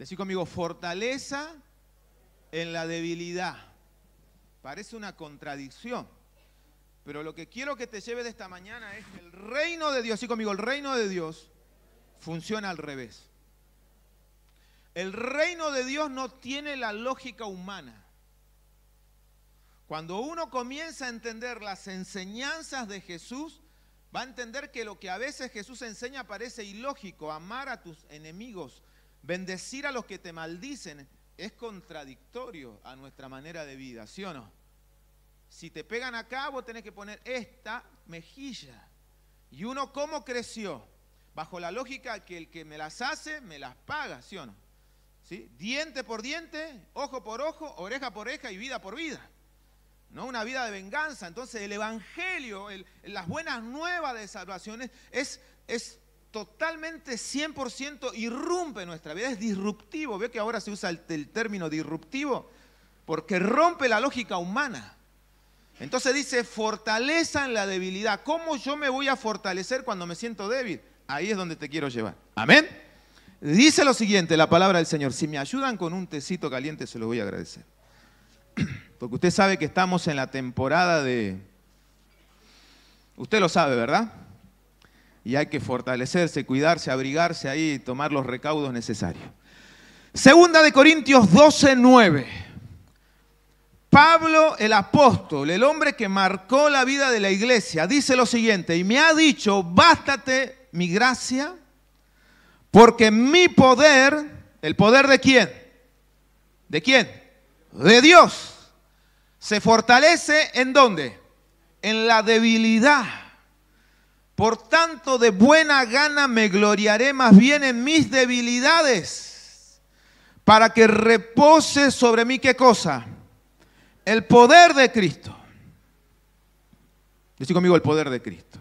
Decí conmigo, fortaleza en la debilidad. Parece una contradicción, pero lo que quiero que te lleves de esta mañana es que el reino de Dios, decí conmigo, el reino de Dios funciona al revés. El reino de Dios no tiene la lógica humana. Cuando uno comienza a entender las enseñanzas de Jesús, va a entender que lo que a veces Jesús enseña parece ilógico. Amar a tus enemigos, bendecir a los que te maldicen, es contradictorio a nuestra manera de vida, ¿sí o no? Si te pegan acá, vos tenés que poner esta mejilla. Y uno, ¿cómo creció? Bajo la lógica que el que me las hace, me las paga, ¿sí o no? ¿Sí? Diente por diente, ojo por ojo, oreja por oreja y vida por vida. No una vida de venganza. Entonces el evangelio, las buenas nuevas de salvación es totalmente 100% irrumpe nuestra vida, es disruptivo. Ve que ahora se usa el término disruptivo porque rompe la lógica humana. Entonces dice, fortaleza en la debilidad. ¿Cómo yo me voy a fortalecer cuando me siento débil? Ahí es donde te quiero llevar. Amén. Dice lo siguiente, la palabra del Señor. Si me ayudan con un tecito caliente, se lo voy a agradecer. Porque usted sabe que estamos en la temporada de... Usted lo sabe, ¿verdad? Y hay que fortalecerse, cuidarse, abrigarse ahí, tomar los recaudos necesarios. Segunda de Corintios 12:9. Pablo, el apóstol, el hombre que marcó la vida de la iglesia, dice lo siguiente, y me ha dicho, bástate mi gracia, porque mi poder, ¿el poder de quién? ¿De quién? De Dios. Se fortalece ¿en dónde? En la debilidad. Por tanto, de buena gana me gloriaré más bien en mis debilidades, para que repose sobre mí, ¿qué cosa? El poder de Cristo. Decí conmigo, el poder de Cristo.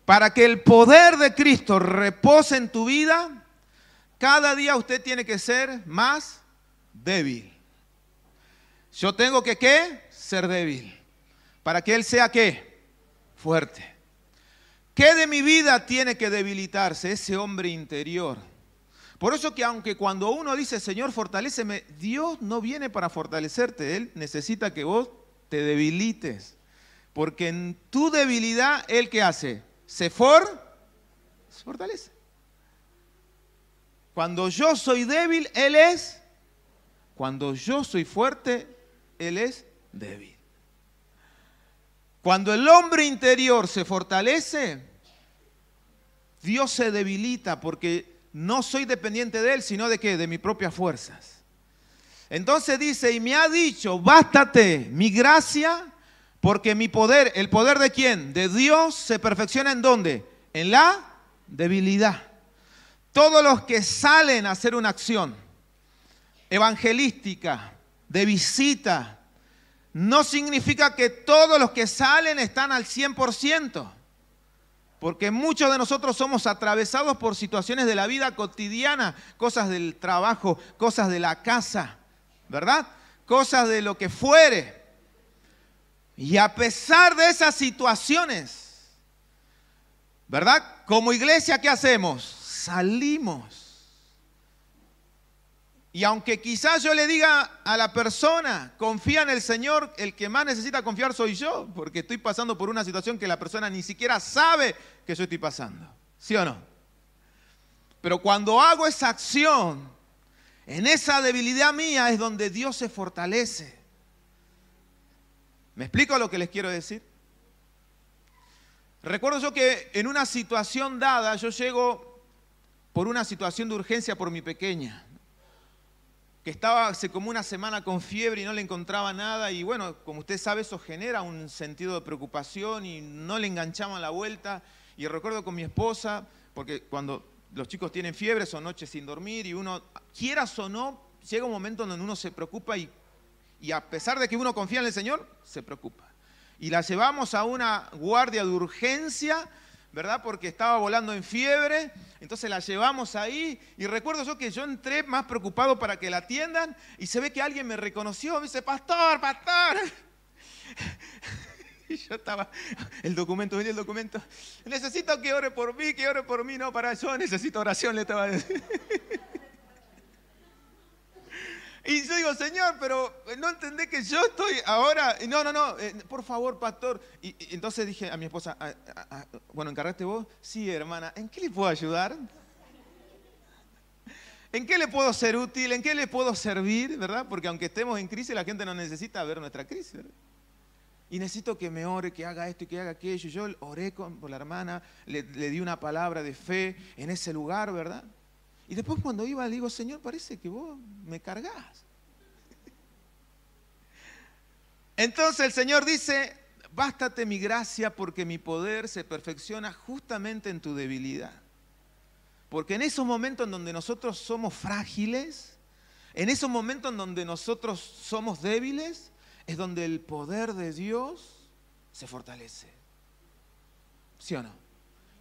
Para que el poder de Cristo repose en tu vida, cada día usted tiene que ser más débil. Yo tengo que, ¿qué? Ser débil. Para que Él sea, ¿qué? Fuerte. ¿Qué de mi vida tiene que debilitarse? Ese hombre interior. Por eso que aunque cuando uno dice, Señor, fortaléceme, Dios no viene para fortalecerte. Él necesita que vos te debilites. Porque en tu debilidad, ¿Él qué hace? Se fortalece. Cuando yo soy débil, Él es. Cuando yo soy fuerte, Él es débil. Cuando el hombre interior se fortalece, Dios se debilita porque no soy dependiente de Él, sino de ¿qué? De mis propias fuerzas. Entonces dice, y me ha dicho, bástate mi gracia, porque mi poder, ¿el poder de quién? De Dios se perfecciona ¿en dónde? En la debilidad. Todos los que salen a hacer una acción evangelística, de visita, no significa que todos los que salen están al 100%, porque muchos de nosotros somos atravesados por situaciones de la vida cotidiana, cosas del trabajo, cosas de la casa, ¿verdad? Cosas de lo que fuere. Y a pesar de esas situaciones, ¿verdad? Como iglesia, ¿qué hacemos? Salimos. Y aunque quizás yo le diga a la persona, confía en el Señor, el que más necesita confiar soy yo, porque estoy pasando por una situación que la persona ni siquiera sabe que yo estoy pasando. ¿Sí o no? Pero cuando hago esa acción, en esa debilidad mía es donde Dios se fortalece. ¿Me explico lo que les quiero decir? Recuerdo yo que en una situación dada, yo llego por una situación de urgencia por mi pequeña, que estaba hace como una semana con fiebre y no le encontraba nada, y bueno, como usted sabe, eso genera un sentido de preocupación y no le enganchaban la vuelta. Y recuerdo con mi esposa, porque cuando los chicos tienen fiebre son noches sin dormir y uno, quieras o no, llega un momento donde uno se preocupa y a pesar de que uno confía en el Señor, se preocupa. Y la llevamos a una guardia de urgencia, ¿verdad? Porque estaba volando en fiebre, entonces la llevamos ahí y recuerdo yo que yo entré más preocupado para que la atiendan y se ve que alguien me reconoció, me dice, pastor, pastor. Y yo estaba, el documento, necesito que ore por mí, no, para yo necesito oración, le estaba diciendo. Y yo digo, Señor, pero no entendés que yo estoy ahora. No, por favor, pastor. Y entonces dije a mi esposa, bueno, ¿encargaste vos? Sí, hermana, ¿en qué le puedo ayudar? ¿En qué le puedo ser útil? ¿En qué le puedo servir? ¿Verdad? Porque aunque estemos en crisis, la gente no necesita ver nuestra crisis, ¿verdad? Y necesito que me ore, que haga esto y que haga aquello. Yo oré por la hermana, le di una palabra de fe en ese lugar, ¿verdad? Y después cuando iba le digo, Señor, parece que vos me cargás. Entonces el Señor dice, bástate mi gracia porque mi poder se perfecciona justamente en tu debilidad. Porque en esos momentos en donde nosotros somos frágiles, en esos momentos en donde nosotros somos débiles, es donde el poder de Dios se fortalece. ¿Sí o no?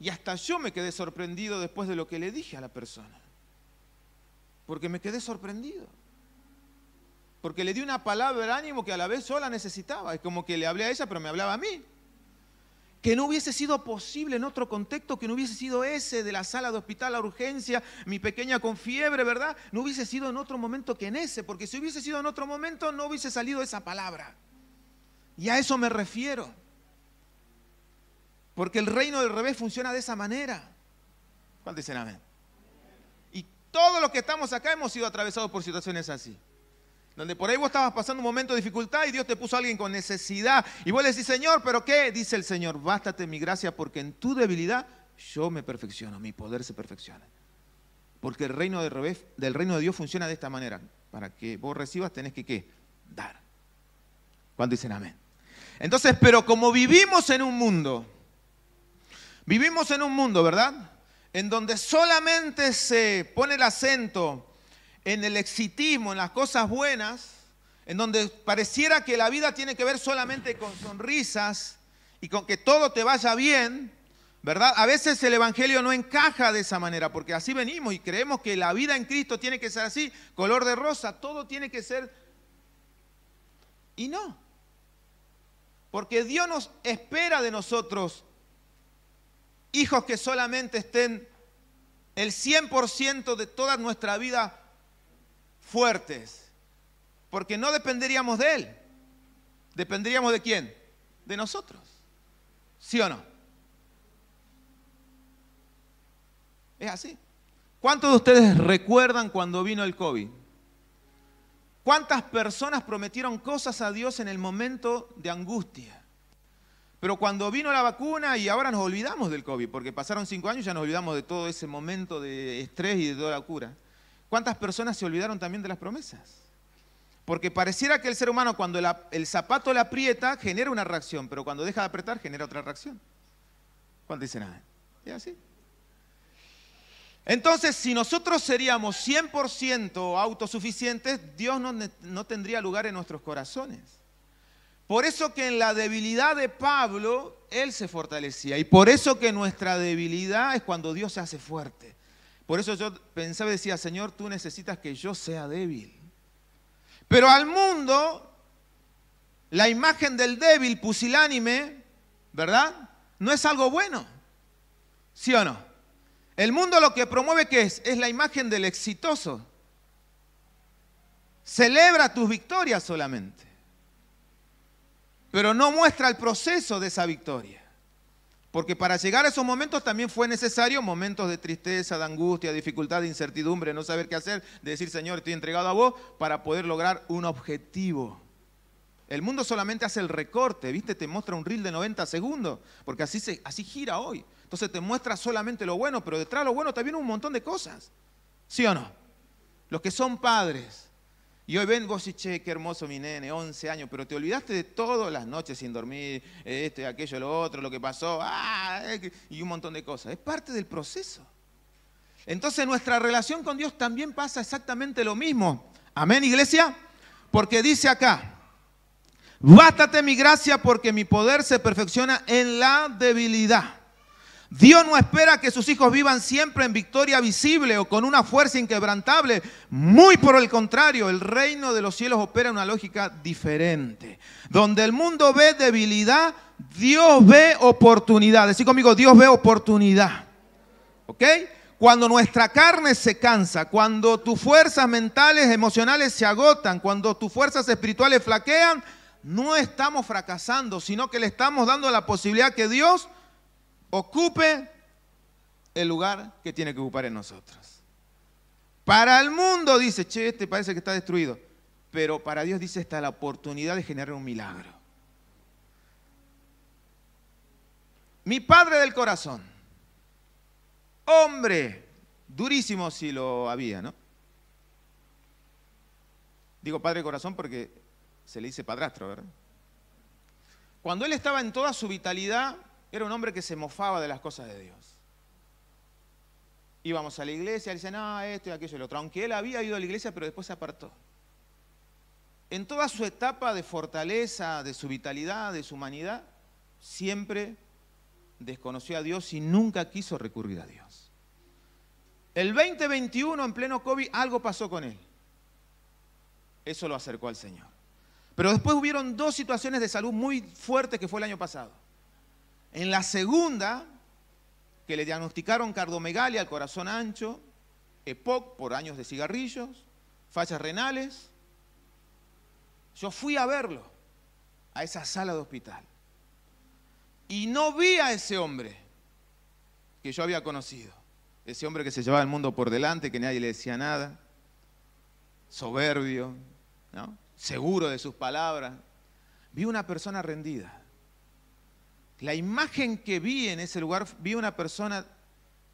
Y hasta yo me quedé sorprendido después de lo que le dije a la persona. Porque me quedé sorprendido. Porque le di una palabra de ánimo que a la vez yo la necesitaba. Es como que le hablé a ella, pero me hablaba a mí. Que no hubiese sido posible en otro contexto, que no hubiese sido ese de la sala de hospital a urgencia, mi pequeña con fiebre, ¿verdad? No hubiese sido en otro momento que en ese, porque si hubiese sido en otro momento no hubiese salido esa palabra. Y a eso me refiero. Porque el reino del revés funciona de esa manera. ¿Cuál dicen amén? Y todos los que estamos acá hemos sido atravesados por situaciones así. Donde por ahí vos estabas pasando un momento de dificultad y Dios te puso a alguien con necesidad. Y vos le decís, Señor, ¿pero qué? Dice el Señor, bástate mi gracia porque en tu debilidad yo me perfecciono, mi poder se perfecciona. Porque el reino del revés, del reino de Dios funciona de esta manera. Para que vos recibas tenés que ¿qué? Dar. ¿Cuánto dicen amén? Entonces, pero como vivimos en un mundo, ¿verdad? En donde solamente se pone el acento en el exitismo, en las cosas buenas, en donde pareciera que la vida tiene que ver solamente con sonrisas y con que todo te vaya bien, ¿verdad? A veces el evangelio no encaja de esa manera, porque así venimos y creemos que la vida en Cristo tiene que ser así, color de rosa, todo tiene que ser. Y no, porque Dios nos espera de nosotros hijos que solamente estén el 100% de toda nuestra vida fuertes, porque no dependeríamos de Él. ¿Dependeríamos de quién? De nosotros. ¿Sí o no? Es así. ¿Cuántos de ustedes recuerdan cuando vino el COVID? ¿Cuántas personas prometieron cosas a Dios en el momento de angustia? Pero cuando vino la vacuna y ahora nos olvidamos del COVID, porque pasaron 5 años y ya nos olvidamos de todo ese momento de estrés y de toda la cura. ¿Cuántas personas se olvidaron también de las promesas? Porque pareciera que el ser humano cuando el zapato le aprieta genera una reacción, pero cuando deja de apretar genera otra reacción. ¿Cuánto dicen nada? ¿Es así? Entonces, si nosotros seríamos 100% autosuficientes, Dios no tendría lugar en nuestros corazones. Por eso que en la debilidad de Pablo, él se fortalecía. Y por eso que nuestra debilidad es cuando Dios se hace fuerte. Por eso yo pensaba y decía, Señor, tú necesitas que yo sea débil. Pero al mundo, la imagen del débil, pusilánime, ¿verdad? No es algo bueno. ¿Sí o no? El mundo lo que promueve, ¿qué es? Es la imagen del exitoso. Celebra tus victorias solamente. Pero no muestra el proceso de esa victoria. Porque para llegar a esos momentos también fue necesario momentos de tristeza, de angustia, de dificultad, de incertidumbre, no saber qué hacer, de decir, Señor, estoy entregado a vos, para poder lograr un objetivo. El mundo solamente hace el recorte, ¿viste? Te muestra un reel de 90 segundos, porque así gira hoy. Entonces te muestra solamente lo bueno, pero detrás de lo bueno también un montón de cosas. ¿Sí o no? Los que son padres. Y hoy ven vos y che, qué hermoso mi nene, 11 años, pero te olvidaste de todas las noches sin dormir, esto y aquello, lo otro, lo que pasó, y un montón de cosas. Es parte del proceso. Entonces nuestra relación con Dios también pasa exactamente lo mismo. Amén, iglesia. Porque dice acá, bástate mi gracia porque mi poder se perfecciona en la debilidad. Dios no espera que sus hijos vivan siempre en victoria visible o con una fuerza inquebrantable. Muy por el contrario, el reino de los cielos opera en una lógica diferente. Donde el mundo ve debilidad, Dios ve oportunidad. Decí conmigo, Dios ve oportunidad. ¿Ok? Cuando nuestra carne se cansa, cuando tus fuerzas mentales, emocionales se agotan, cuando tus fuerzas espirituales flaquean, no estamos fracasando, sino que le estamos dando la posibilidad que Dios ocupe el lugar que tiene que ocupar en nosotros. Para el mundo dice, che, este parece que está destruido. Pero para Dios dice, esta es la oportunidad de generar un milagro. Mi padre del corazón, hombre, durísimo si lo había, ¿no? Digo padre del corazón porque se le dice padrastro, ¿verdad? Cuando él estaba en toda su vitalidad, era un hombre que se mofaba de las cosas de Dios. Íbamos a la iglesia, él decía, no, esto y aquello y lo otro. Aunque él había ido a la iglesia, pero después se apartó. En toda su etapa de fortaleza, de su vitalidad, de su humanidad, siempre desconoció a Dios y nunca quiso recurrir a Dios. El 2021, en pleno COVID, algo pasó con él. Eso lo acercó al Señor. Pero después hubieron dos situaciones de salud muy fuertes que fue el año pasado. En la segunda, que le diagnosticaron cardiomegalia al corazón ancho, EPOC por años de cigarrillos, fallas renales. Yo fui a verlo, a esa sala de hospital. Y no vi a ese hombre que yo había conocido. Ese hombre que se llevaba el mundo por delante, que nadie le decía nada. Soberbio, ¿no? Seguro de sus palabras. Vi una persona rendida. La imagen que vi en ese lugar, vi una persona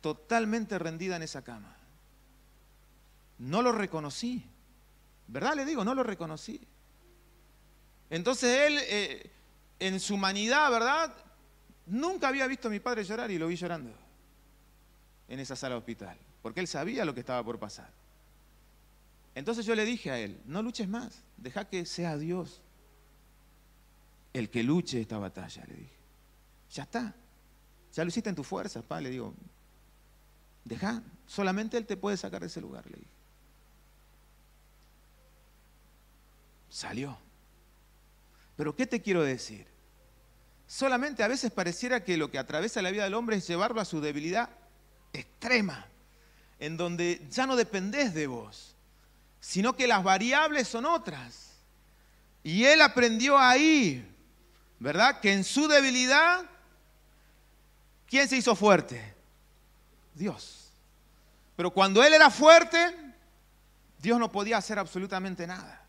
totalmente rendida en esa cama. No lo reconocí. ¿Verdad? Le digo, no lo reconocí. Entonces él, en su humanidad, ¿verdad? Nunca había visto a mi padre llorar y lo vi llorando en esa sala de hospital, porque él sabía lo que estaba por pasar. Entonces yo le dije a él, no luches más, deja que sea Dios el que luche esta batalla, le dije. Ya está, ya lo hiciste en tu fuerza, pa, le digo. Deja, solamente Él te puede sacar de ese lugar, le dije. Salió. Pero ¿qué te quiero decir? Solamente a veces pareciera que lo que atraviesa la vida del hombre es llevarlo a su debilidad extrema, en donde ya no dependés de vos, sino que las variables son otras. Y él aprendió ahí, ¿verdad? Que en su debilidad, ¿quién se hizo fuerte? Dios. Pero cuando él era fuerte, Dios no podía hacer absolutamente nada.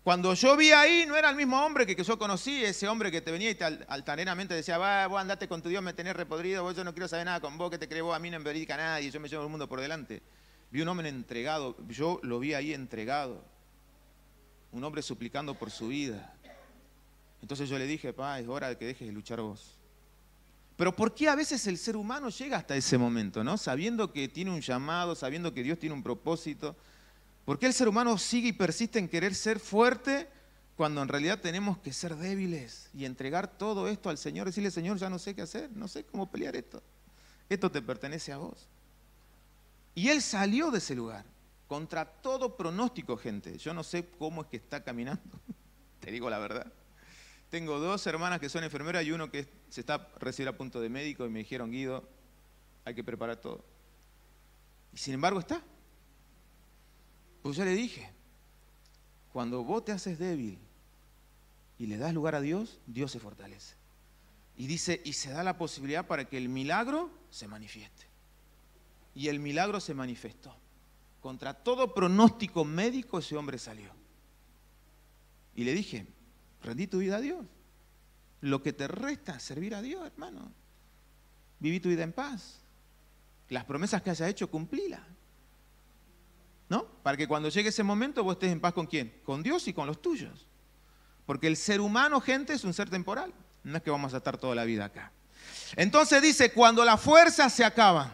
Cuando yo vi ahí, no era el mismo hombre que yo conocí, ese hombre que te venía y te altaneramente decía, va, vos andate con tu Dios, me tenés repodrido, vos yo no quiero saber nada con vos, que te crees vos, a mí no me verifica nadie, yo me llevo el mundo por delante. Vi un hombre entregado, yo lo vi ahí entregado, un hombre suplicando por su vida. Entonces yo le dije, pa, es hora de que dejes de luchar vos. Pero ¿por qué a veces el ser humano llega hasta ese momento, ¿no? Sabiendo que tiene un llamado, sabiendo que Dios tiene un propósito. ¿Por qué el ser humano sigue y persiste en querer ser fuerte cuando en realidad tenemos que ser débiles y entregar todo esto al Señor? Decirle, Señor, ya no sé qué hacer, no sé cómo pelear esto. Esto te pertenece a vos. Y él salió de ese lugar, contra todo pronóstico, gente. Yo no sé cómo es que está caminando, te digo la verdad. Tengo dos hermanas que son enfermeras y uno que se está recién a punto de médico y me dijeron, Guido, hay que preparar todo. Y sin embargo está. Pues yo le dije, cuando vos te haces débil y le das lugar a Dios, Dios se fortalece. Y dice, y se da la posibilidad para que el milagro se manifieste. Y el milagro se manifestó. Contra todo pronóstico médico ese hombre salió. Y le dije, rendí tu vida a Dios. Lo que te resta es servir a Dios, hermano. Viví tu vida en paz. Las promesas que hayas hecho, cumplílas. ¿No? Para que cuando llegue ese momento vos estés en paz ¿con quién? Con Dios y con los tuyos. Porque el ser humano, gente, es un ser temporal. No es que vamos a estar toda la vida acá. Entonces dice, cuando las fuerzas se acaban,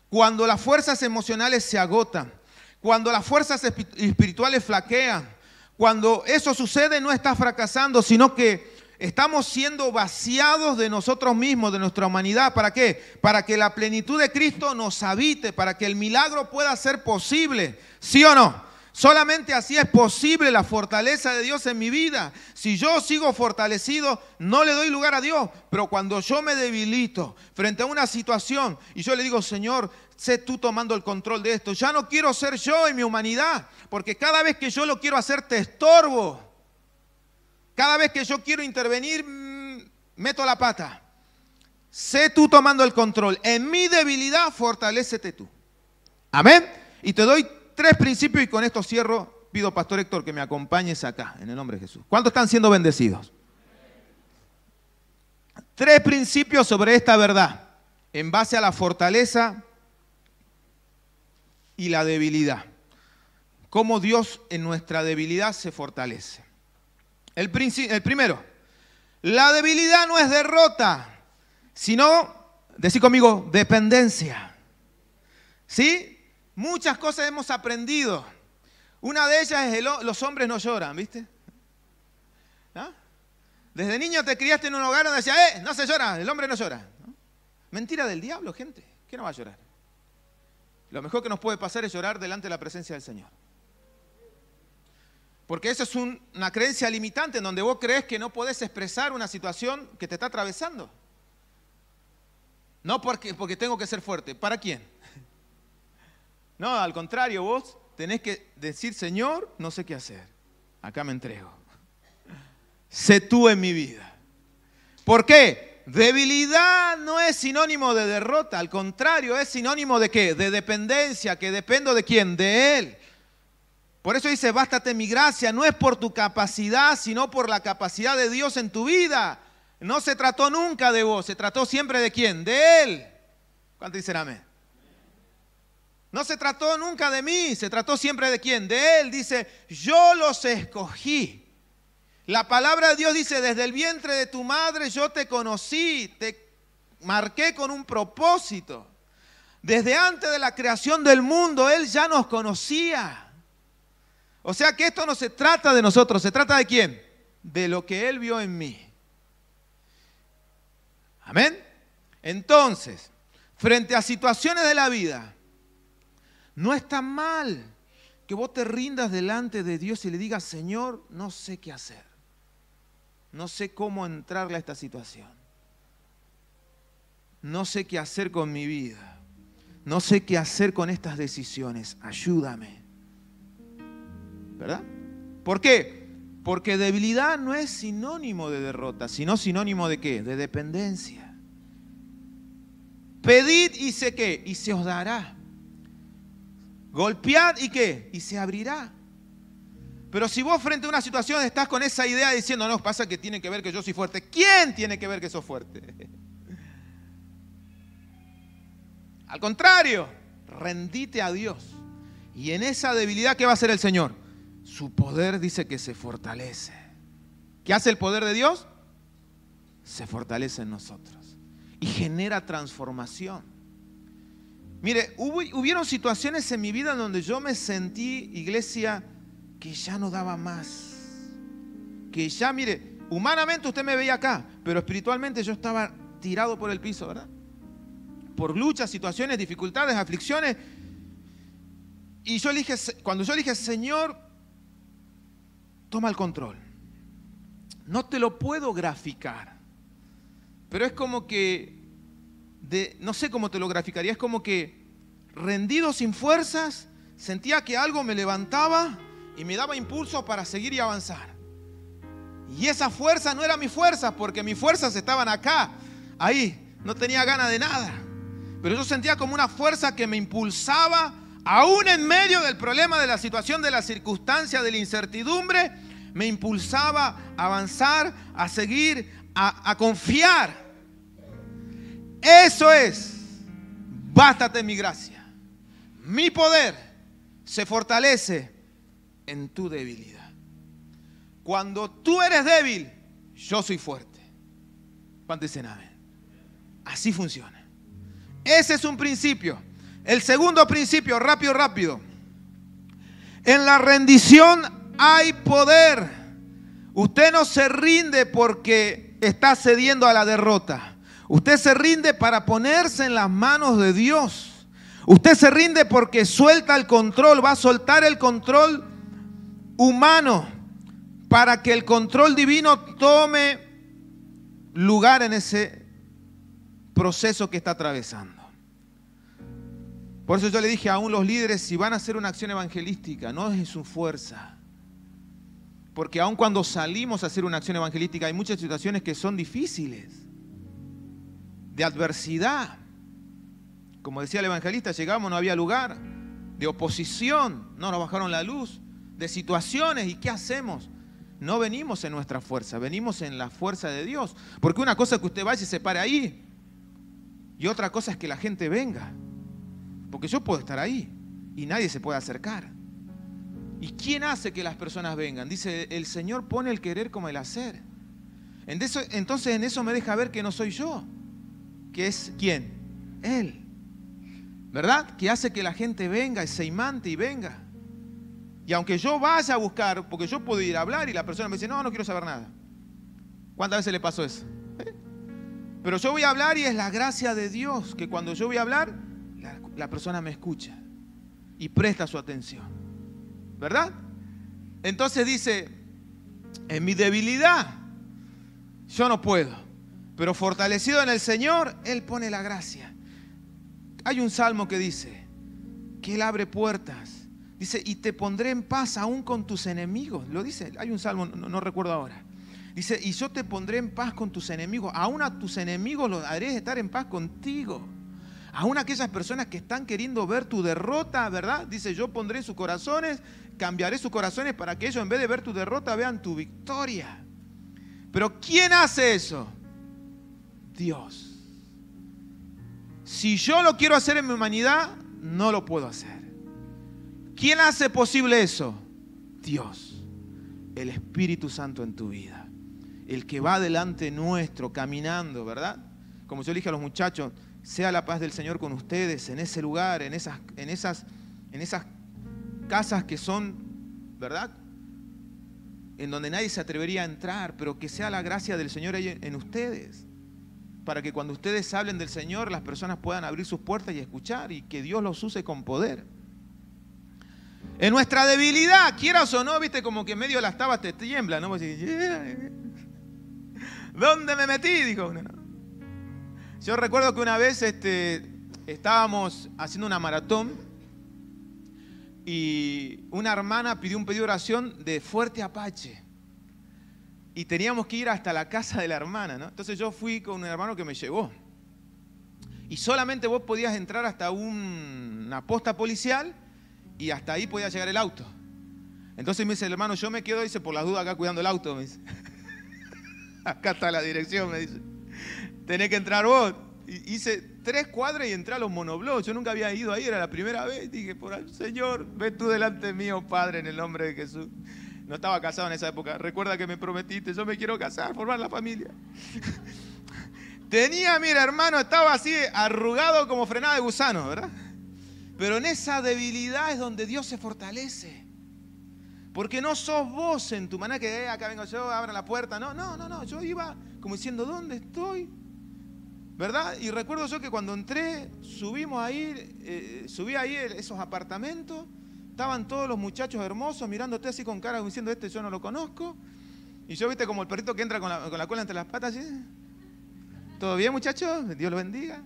cuando las fuerzas emocionales se agotan, cuando las fuerzas espirituales flaquean, cuando eso sucede no estás fracasando, sino que estamos siendo vaciados de nosotros mismos, de nuestra humanidad. ¿Para qué? Para que la plenitud de Cristo nos habite, para que el milagro pueda ser posible. ¿Sí o no? Solamente así es posible la fortaleza de Dios en mi vida. Si yo sigo fortalecido, no le doy lugar a Dios. Pero cuando yo me debilito frente a una situación y yo le digo, Señor, sé tú tomando el control de esto. Ya no quiero ser yo en mi humanidad, porque cada vez que yo lo quiero hacer te estorbo. Cada vez que yo quiero intervenir, meto la pata. Sé tú tomando el control. En mi debilidad, fortalécete tú. Amén. Y te doy 3 principios y con esto cierro. Pido, Pastor Héctor, que me acompañes acá, en el nombre de Jesús. ¿Cuántos están siendo bendecidos? 3 principios sobre esta verdad, en base a la fortaleza y la debilidad. Cómo Dios en nuestra debilidad se fortalece. El primero, la debilidad no es derrota, sino, decí conmigo, dependencia. ¿Sí? Muchas cosas hemos aprendido. Una de ellas es los hombres no lloran, ¿viste? ¿Ah? Desde niño te criaste en un hogar donde decía, no se llora, el hombre no llora. ¿No? Mentira del diablo, gente. ¿Qué no va a llorar? Lo mejor que nos puede pasar es llorar delante de la presencia del Señor. Porque esa es una creencia limitante en donde vos crees que no podés expresar una situación que te está atravesando. No porque tengo que ser fuerte. ¿Para quién? No, al contrario, vos tenés que decir, Señor, no sé qué hacer. Acá me entrego. Sé tú en mi vida. ¿Por qué? Debilidad no es sinónimo de derrota. Al contrario, es sinónimo de ¿qué? De dependencia, que dependo de ¿quién? De Él. Por eso dice, bástate mi gracia. No es por tu capacidad, sino por la capacidad de Dios en tu vida. No se trató nunca de vos, se trató siempre de ¿quién? De Él. ¿Cuántos dicen amén? No se trató nunca de mí, se trató siempre de ¿quién? De Él. Dice, yo los escogí. La palabra de Dios dice, desde el vientre de tu madre yo te conocí, te marqué con un propósito. Desde antes de la creación del mundo, Él ya nos conocía. O sea que esto no se trata de nosotros, se trata de ¿quién? De lo que Él vio en mí. Amén. Entonces, frente a situaciones de la vida, no está mal que vos te rindas delante de Dios y le digas, Señor, no sé qué hacer. No sé cómo entrarle a esta situación. No sé qué hacer con mi vida. No sé qué hacer con estas decisiones. Ayúdame. ¿Verdad? ¿Por qué? Porque debilidad no es sinónimo de derrota, sino sinónimo de ¿qué? De dependencia. Pedid y sé qué, y se os dará. Golpead y qué, y se abrirá. Pero si vos frente a una situación estás con esa idea diciendo, no, pasa que tiene que ver que yo soy fuerte. ¿Quién tiene que ver que sos fuerte? Al contrario, rendite a Dios. Y en esa debilidad, ¿qué va a hacer el Señor? Su poder dice que se fortalece. ¿Qué hace el poder de Dios? Se fortalece en nosotros. Y genera transformación. Mire, hubieron situaciones en mi vida en donde yo me sentí, iglesia, que ya no daba más. Que ya, mire, humanamente usted me veía acá, pero espiritualmente yo estaba tirado por el piso, ¿verdad? Por luchas, situaciones, dificultades, aflicciones. Y yo le dije, cuando yo le dije, Señor, toma el control. No te lo puedo graficar, pero es como que, no sé cómo te lo graficaría, es como que rendido sin fuerzas, sentía que algo me levantaba y me daba impulso para seguir y avanzar. Y esa fuerza no era mi fuerza, porque mis fuerzas estaban acá, ahí, no tenía ganas de nada. Pero yo sentía como una fuerza que me impulsaba, aún en medio del problema, de la situación, de la circunstancia, de la incertidumbre, me impulsaba a avanzar, a seguir, a confiar. Eso es, bástate en mi gracia. Mi poder se fortalece en tu debilidad. Cuando tú eres débil, yo soy fuerte. ¿Cuántos dicen amén? Así funciona. Ese es un principio. El segundo principio, rápido. En la rendición hay poder. Usted no se rinde porque está cediendo a la derrota. Usted se rinde para ponerse en las manos de Dios. Usted se rinde porque suelta el control, va a soltar el control humano para que el control divino tome lugar en ese proceso que está atravesando. Por eso yo le dije aún los líderes, si van a hacer una acción evangelística, no es su fuerza. Porque aun cuando salimos a hacer una acción evangelística, hay muchas situaciones que son difíciles, de adversidad. Como decía el evangelista, llegamos, no había lugar, de oposición, no nos bajaron la luz, de situaciones. ¿Y qué hacemos? No venimos en nuestra fuerza, venimos en la fuerza de Dios. Porque una cosa es que usted vaya y se pare ahí, y otra cosa es que la gente venga. Porque yo puedo estar ahí y nadie se puede acercar. ¿Y quién hace que las personas vengan? Dice, el Señor pone el querer como el hacer. Entonces en eso me deja ver que no soy yo, que es ¿quién? Él. ¿Verdad? Que hace que la gente venga, se imante y venga. Y aunque yo vaya a buscar, porque yo puedo ir a hablar y la persona me dice, no, no quiero saber nada. ¿Cuántas veces le pasó eso? Pero yo voy a hablar y es la gracia de Dios, que cuando yo voy a hablar, la persona me escucha y presta su atención. ¿Verdad? Entonces dice, en mi debilidad yo no puedo, pero fortalecido en el Señor, Él pone la gracia. Hay un salmo que dice que Él abre puertas. Dice, y te pondré en paz aún con tus enemigos. Lo dice, hay un salmo, no recuerdo ahora. Dice, y yo te pondré en paz con tus enemigos. Aún a tus enemigos los haré estar en paz contigo. Aún aquellas personas que están queriendo ver tu derrota, ¿verdad? Dice, yo pondré en sus corazones, cambiaré sus corazones para que ellos en vez de ver tu derrota vean tu victoria. Pero ¿quién hace eso? Dios. Si yo lo quiero hacer en mi humanidad, no lo puedo hacer. ¿Quién hace posible eso? Dios. El Espíritu Santo en tu vida. El que va delante nuestro, caminando, ¿verdad? Como yo le dije a los muchachos, sea la paz del Señor con ustedes en ese lugar, en esas casas que son, ¿verdad? En donde nadie se atrevería a entrar, pero que sea la gracia del Señor ahí en ustedes, para que cuando ustedes hablen del Señor, las personas puedan abrir sus puertas y escuchar, y que Dios los use con poder. En nuestra debilidad, quieras o no, viste, como que en medio de las tabas te tiembla, ¿no? ¿Dónde me metí? Dijo uno, ¿no? Yo recuerdo que una vez estábamos haciendo una maratón y una hermana pidió un pedido de oración de Fuerte Apache y teníamos que ir hasta la casa de la hermana, ¿no? Entonces yo fui con un hermano que me llevó y solamente vos podías entrar hasta una posta policial y hasta ahí podía llegar el auto. Entonces me dice el hermano, yo me quedo, dice, por las dudas acá cuidando el auto, me dice. Acá está la dirección, me dice. Tenés que entrar vos. Hice 3 cuadras y entré a los monoblocks. Yo nunca había ido ahí, era la primera vez. Dije, por ahí, Señor, ve tú delante mío, Padre, en el nombre de Jesús. No estaba casado en esa época. Recuerda que me prometiste, yo me quiero casar, formar la familia. Tenía, mira, hermano, estaba así arrugado como frenada de gusano, ¿verdad? Pero en esa debilidad es donde Dios se fortalece. Porque no sos vos en tu manera que acá vengo yo, abra la puerta. No. Yo iba como diciendo, ¿dónde estoy? ¿Verdad? Y recuerdo yo que cuando entré, subí ahí esos apartamentos, estaban todos los muchachos hermosos mirándote así con cara, diciendo, yo no lo conozco. Y yo, viste, como el perrito que entra con la cola entre las patas, ¿sí? ¿Todo bien, muchachos? Dios los bendiga.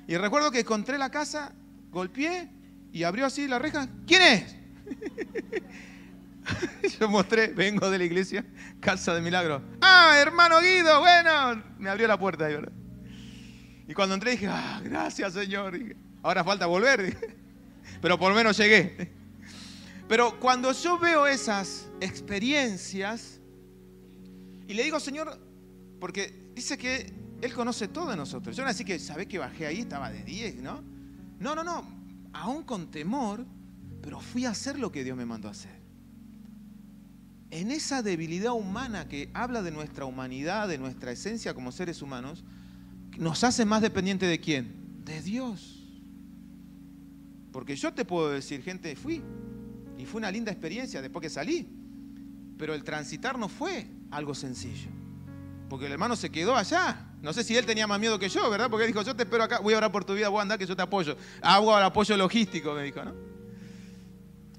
Y recuerdo que encontré la casa, golpeé y abrió así la reja. ¿Quién es? Yo mostré, vengo de la iglesia, Casa de Milagro. Ah, hermano Guido, bueno, me abrió la puerta ahí, ¿verdad? Y cuando entré dije, gracias, Señor. Dije, ahora falta volver, dije. Pero por lo menos llegué. Pero cuando yo veo esas experiencias y le digo, Señor, porque dice que Él conoce todo de nosotros. Yo no así que, ¿sabés que bajé ahí? Estaba de 10, ¿no? No, aún con temor, pero fui a hacer lo que Dios me mandó a hacer. En esa debilidad humana que habla de nuestra humanidad, de nuestra esencia como seres humanos, nos hace más dependientes ¿de quién? De Dios. Porque yo te puedo decir, gente, fui. Y fue una linda experiencia después que salí. Pero el transitar no fue algo sencillo. Porque el hermano se quedó allá. No sé si él tenía más miedo que yo, ¿verdad? Porque él dijo, yo te espero acá, voy a orar por tu vida, voy a andar que yo te apoyo. Hago el apoyo logístico, me dijo, ¿no?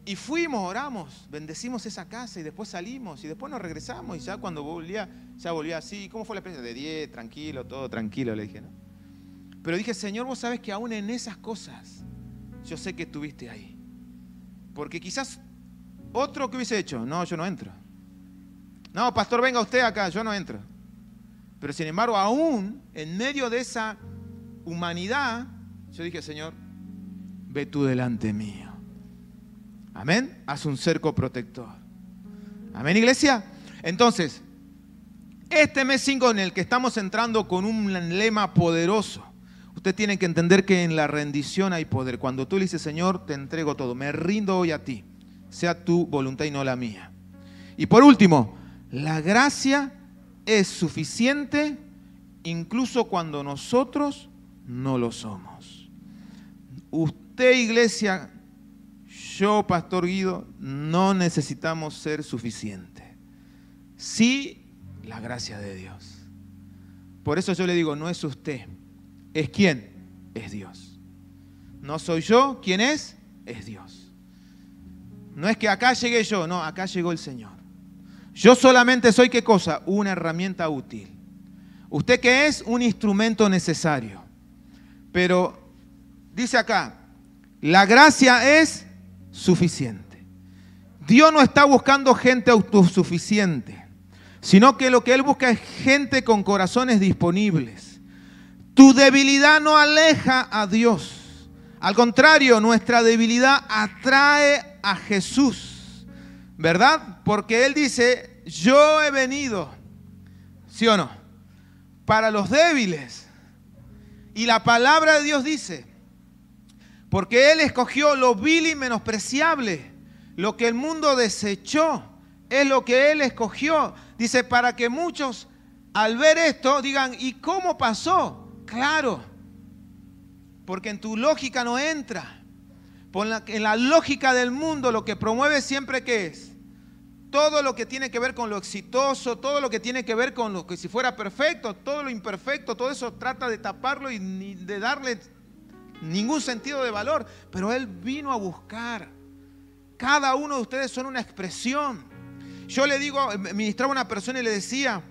Y fuimos, oramos, bendecimos esa casa y después salimos y después nos regresamos y ya cuando volvía, ya volvía así. ¿Cómo fue la experiencia? De 10, tranquilo, todo tranquilo, le dije, ¿no? Pero dije, Señor, vos sabés que aún en esas cosas yo sé que estuviste ahí. Porque quizás otro que hubiese hecho, no, yo no entro. No, pastor, venga usted acá, yo no entro. Pero sin embargo, aún en medio de esa humanidad, yo dije, Señor, ve tú delante mío. Amén. Haz un cerco protector. Amén, iglesia. Entonces, este mes 5 en el que estamos entrando con un lema poderoso, usted tiene que entender que en la rendición hay poder. Cuando tú le dices, Señor, te entrego todo, me rindo hoy a ti, sea tu voluntad y no la mía. Y por último, la gracia es suficiente incluso cuando nosotros no lo somos. Usted, iglesia, yo, pastor Guido, no necesitamos ser suficientes. Sí, la gracia de Dios. Por eso yo le digo, no es usted. ¿Es quién? Es Dios. No soy yo, ¿quién es? Es Dios. No es que acá llegué yo, no, acá llegó el Señor. Yo solamente soy, ¿qué cosa? Una herramienta útil. ¿Usted qué es? Un instrumento necesario. Pero dice acá, la gracia es suficiente. Dios no está buscando gente autosuficiente, sino que lo que Él busca es gente con corazones disponibles. Tu debilidad no aleja a Dios. Al contrario, nuestra debilidad atrae a Jesús, ¿verdad? Porque Él dice, yo he venido, ¿sí o no?, para los débiles. Y la palabra de Dios dice, porque Él escogió lo vil y menospreciable, lo que el mundo desechó, es lo que Él escogió. Dice, para que muchos al ver esto digan, ¿y cómo pasó? Claro, porque en tu lógica no entra. En la lógica del mundo lo que promueve siempre, ¿qué es? Todo lo que tiene que ver con lo exitoso, todo lo que tiene que ver con lo que si fuera perfecto, todo lo imperfecto, todo eso trata de taparlo y ni de darle ningún sentido de valor. Pero Él vino a buscar. Cada uno de ustedes son una expresión. Yo le digo, ministraba a una persona y le decía,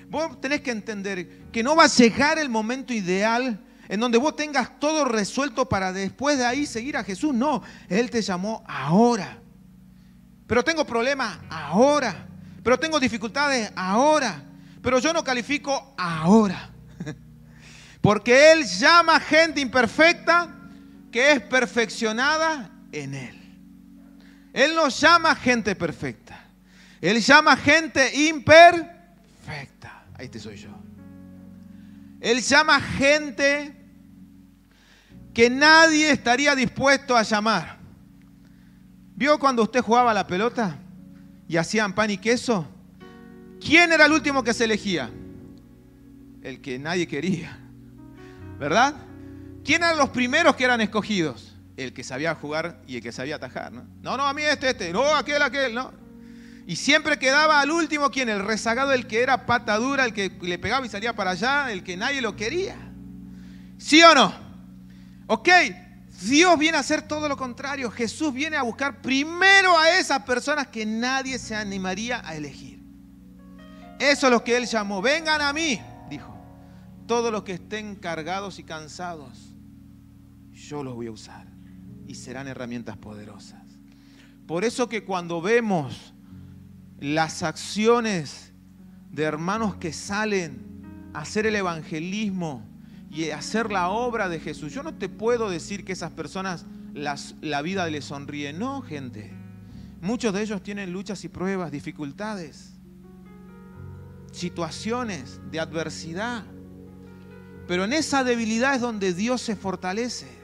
vos tenés que entender que no va a llegar el momento ideal en donde vos tengas todo resuelto para después de ahí seguir a Jesús. No, Él te llamó ahora. Pero tengo problemas ahora. Pero tengo dificultades ahora. Pero yo no califico ahora. Porque Él llama gente imperfecta que es perfeccionada en Él. Él no llama gente perfecta. Él llama gente imperfecta. Ahí te soy yo. Él llama gente que nadie estaría dispuesto a llamar. ¿Vio cuando usted jugaba a la pelota y hacían pan y queso? ¿Quién era el último que se elegía? El que nadie quería, ¿verdad? ¿Quién eran los primeros que eran escogidos? El que sabía jugar y el que sabía atajar, ¿no? No, a mí no, aquel, no. Y siempre quedaba al último, ¿quién? El rezagado, el que era pata dura, el que le pegaba y salía para allá, el que nadie lo quería. ¿Sí o no? Ok, Dios viene a hacer todo lo contrario. Jesús viene a buscar primero a esas personas que nadie se animaría a elegir. Eso es lo que Él llamó. Vengan a mí, dijo. Todos los que estén cargados y cansados, yo los voy a usar. Y serán herramientas poderosas. Por eso que cuando vemos las acciones de hermanos que salen a hacer el evangelismo y a hacer la obra de Jesús, yo no te puedo decir que esas personas la vida les sonríe. No, gente. Muchos de ellos tienen luchas y pruebas, dificultades, situaciones de adversidad. Pero en esa debilidad es donde Dios se fortalece.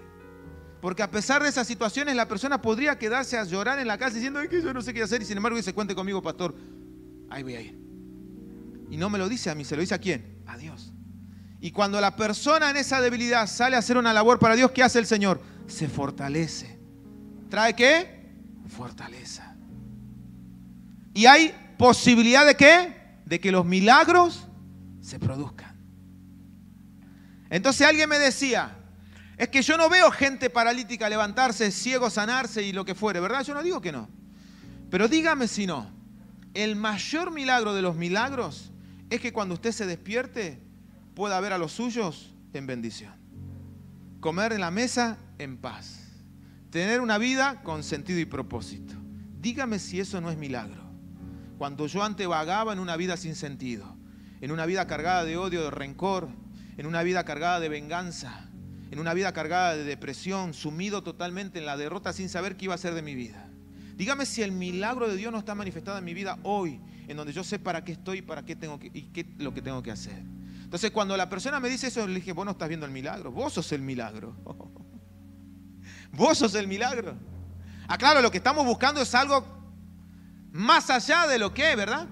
Porque a pesar de esas situaciones, la persona podría quedarse a llorar en la casa diciendo, es que yo no sé qué hacer. Y sin embargo dice, cuente conmigo, pastor, ahí voy a ir. Y no me lo dice a mí, ¿se lo dice a quién? A Dios. Y cuando la persona en esa debilidad sale a hacer una labor para Dios, ¿qué hace el Señor? Se fortalece. ¿Trae qué? Fortaleza. Y hay posibilidad de ¿qué? De que los milagros se produzcan. Entonces alguien me decía, es que yo no veo gente paralítica levantarse, ciego sanarse y lo que fuere, ¿verdad? Yo no digo que no. Pero dígame si no. El mayor milagro de los milagros es que cuando usted se despierte pueda ver a los suyos en bendición. Comer en la mesa en paz. tener una vida con sentido y propósito. Dígame si eso no es milagro. Cuando yo antes vagaba en una vida sin sentido, en una vida cargada de odio, de rencor, en una vida cargada de venganza, en una vida cargada de depresión, sumido totalmente en la derrota sin saber qué iba a hacer de mi vida. Dígame si el milagro de Dios no está manifestado en mi vida hoy, en donde yo sé para qué estoy, para qué tengo que, y qué es lo que tengo que hacer. Entonces, cuando la persona me dice eso, le dije, vos no estás viendo el milagro, vos sos el milagro. Vos sos el milagro. Claro, lo que estamos buscando es algo más allá de lo que es, ¿verdad?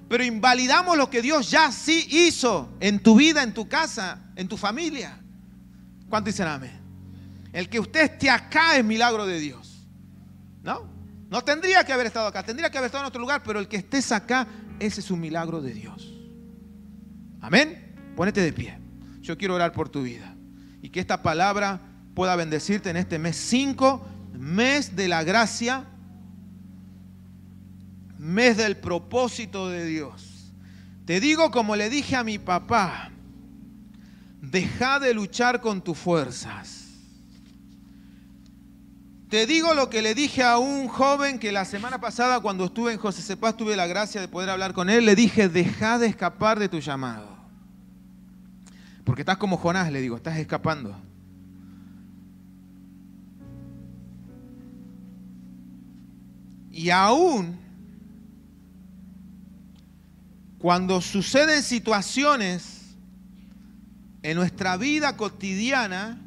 Pero invalidamos lo que Dios ya sí hizo en tu vida, en tu casa, en tu familia. ¿Cuánto dicen amén? El que usted esté acá es milagro de Dios, ¿no? No tendría que haber estado acá, tendría que haber estado en otro lugar, pero el que estés acá, ese es un milagro de Dios. Amén. Ponete de pie. Yo quiero orar por tu vida y que esta palabra pueda bendecirte en este mes 5, mes de la gracia, mes del propósito de Dios. Te digo como le dije a mi papá, deja de luchar con tus fuerzas. Te digo lo que le dije a un joven que la semana pasada cuando estuve en José C. Paz tuve la gracia de poder hablar con él. Le dije, deja de escapar de tu llamado. Porque estás como Jonás, le digo, estás escapando. Y aún cuando suceden situaciones en nuestra vida cotidiana,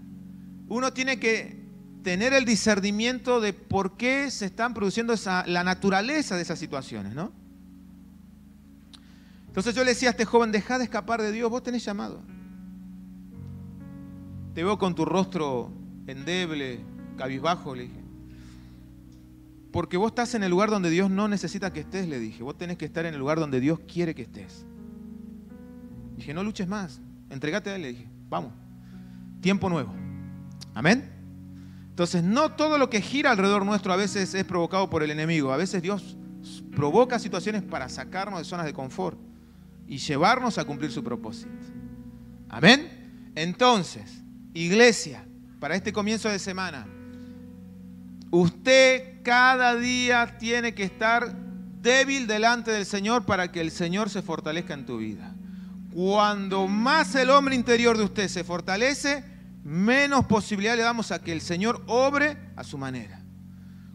uno tiene que tener el discernimiento de por qué se están produciendo la naturaleza de esas situaciones, ¿no? Entonces yo le decía a este joven, deja de escapar de Dios, vos tenés llamado. Te veo con tu rostro endeble, cabizbajo, le dije. Porque vos estás en el lugar donde Dios no necesita que estés, le dije. Vos tenés que estar en el lugar donde Dios quiere que estés. Dije, no luches más, entregate a Él, le dije. Vamos, tiempo nuevo. Amén. Entonces, no todo lo que gira alrededor nuestro a veces es provocado por el enemigo. A veces Dios provoca situaciones para sacarnos de zonas de confort y llevarnos a cumplir su propósito. Amén. Entonces, iglesia, para este comienzo de semana, usted cada día tiene que estar débil delante del Señor para que el Señor se fortalezca en tu vida. Cuando más el hombre interior de usted se fortalece, menos posibilidad le damos a que el Señor obre a su manera.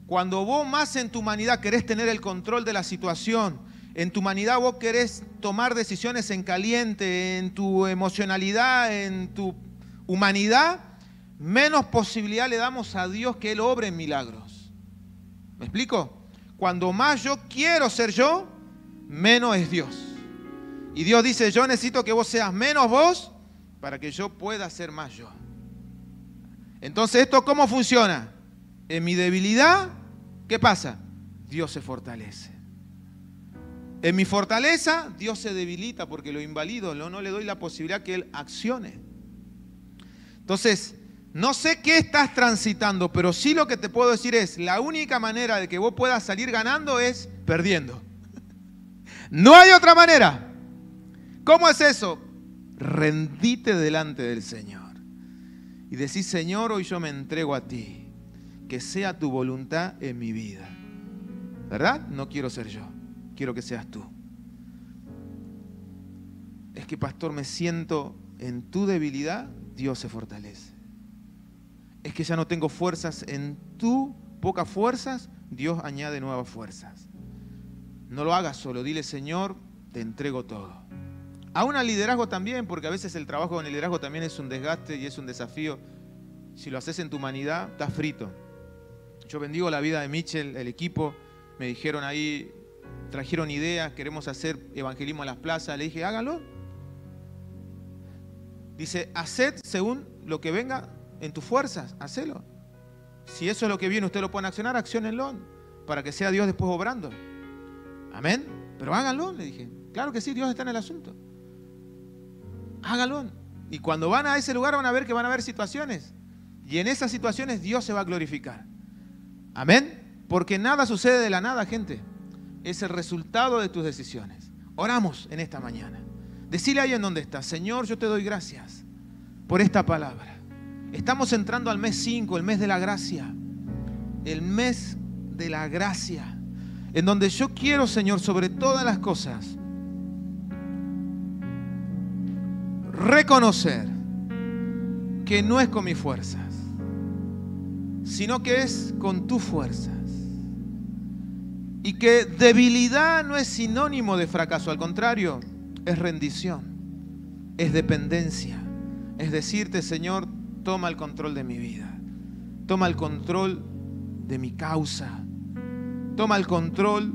Cuando vos más en tu humanidad querés tener el control de la situación, en tu humanidad vos querés tomar decisiones en caliente, en tu emocionalidad, en tu humanidad, menos posibilidad le damos a Dios que Él obre en milagros. ¿Me explico? Cuando más yo quiero ser yo, menos es Dios. Y Dios dice, yo necesito que vos seas menos vos para que yo pueda ser más yo. Entonces, ¿esto cómo funciona? En mi debilidad, ¿qué pasa? Dios se fortalece. En mi fortaleza, Dios se debilita porque lo invalido, no le doy la posibilidad que Él accione. Entonces, no sé qué estás transitando, pero sí lo que te puedo decir es, la única manera de que vos puedas salir ganando es perdiendo. No hay otra manera. ¿Cómo es eso? Rendite delante del Señor. Y decís, Señor, hoy yo me entrego a ti. Que sea tu voluntad en mi vida. ¿Verdad? No quiero ser yo. Quiero que seas tú. Es que, pastor, me siento en tu debilidad, Dios se fortalece. Es que ya no tengo fuerzas, en tu pocas fuerzas, Dios añade nuevas fuerzas. No lo hagas solo, dile, Señor, te entrego todo. Aún al liderazgo también, porque a veces el trabajo con el liderazgo también es un desgaste y es un desafío. Si lo haces en tu humanidad, estás frito. Yo bendigo la vida de Mitchell, el equipo, me dijeron ahí, trajeron ideas, queremos hacer evangelismo en las plazas. Le dije, háganlo. Dice, haced según lo que venga en tus fuerzas, hacelo. Si eso es lo que viene, usted lo pueden accionar, acciónenlo, para que sea Dios después obrando. Amén. Pero háganlo, le dije. Claro que sí, Dios está en el asunto. Háganlo. Y cuando van a ese lugar van a ver que van a haber situaciones. Y en esas situaciones Dios se va a glorificar. Amén. Porque nada sucede de la nada, gente. Es el resultado de tus decisiones. Oramos en esta mañana. Decile ahí en donde estás, Señor, yo te doy gracias por esta palabra. Estamos entrando al mes 5, el mes de la gracia. el mes de la gracia, en donde yo quiero, Señor, sobre todas las cosas, reconocer que no es con mis fuerzas, sino que es con tus fuerzas. Y que debilidad no es sinónimo de fracaso, al contrario, es rendición, es dependencia. Es decirte, Señor, toma el control de mi vida, toma el control de mi causa, toma el control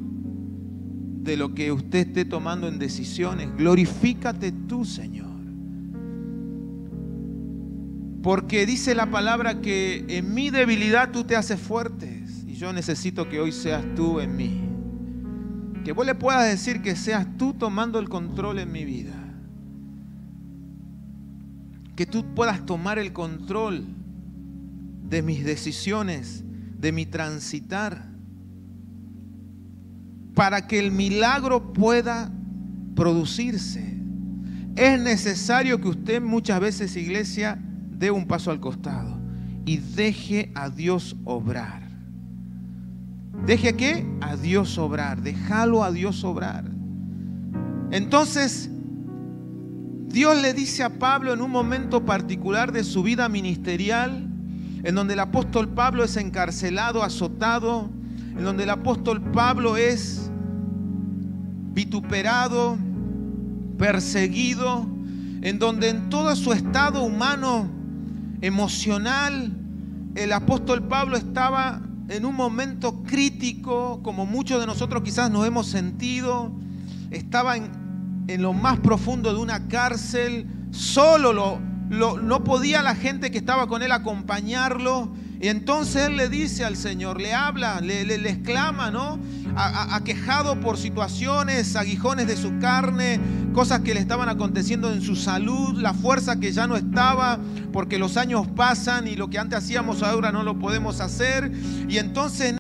de lo que usted esté tomando en decisiones. Glorifícate tú, Señor. Porque dice la palabra que en mi debilidad tú te haces fuerte. Y yo necesito que hoy seas tú en mí. Que vos le puedas decir que seas tú tomando el control en mi vida. Que tú puedas tomar el control de mis decisiones, de mi transitar, para que el milagro pueda producirse. Es necesario que usted muchas veces, iglesia, dé un paso al costado y deje a Dios obrar. ¿Deje qué? A Dios obrar. Déjalo a Dios obrar. Entonces, Dios le dice a Pablo en un momento particular de su vida ministerial, en donde el apóstol Pablo es encarcelado, azotado, en donde el apóstol Pablo es vituperado, perseguido, en donde en todo su estado humano, emocional, el apóstol Pablo estaba en un momento crítico, como muchos de nosotros quizás nos hemos sentido. Estaba en lo más profundo de una cárcel, solo no podía la gente que estaba con él acompañarlo. Y entonces él le dice al Señor, le habla, le exclama, ¿no? Aquejado por situaciones, aguijones de su carne, cosas que le estaban aconteciendo en su salud, la fuerza que ya no estaba, porque los años pasan y lo que antes hacíamos ahora no lo podemos hacer. Y entonces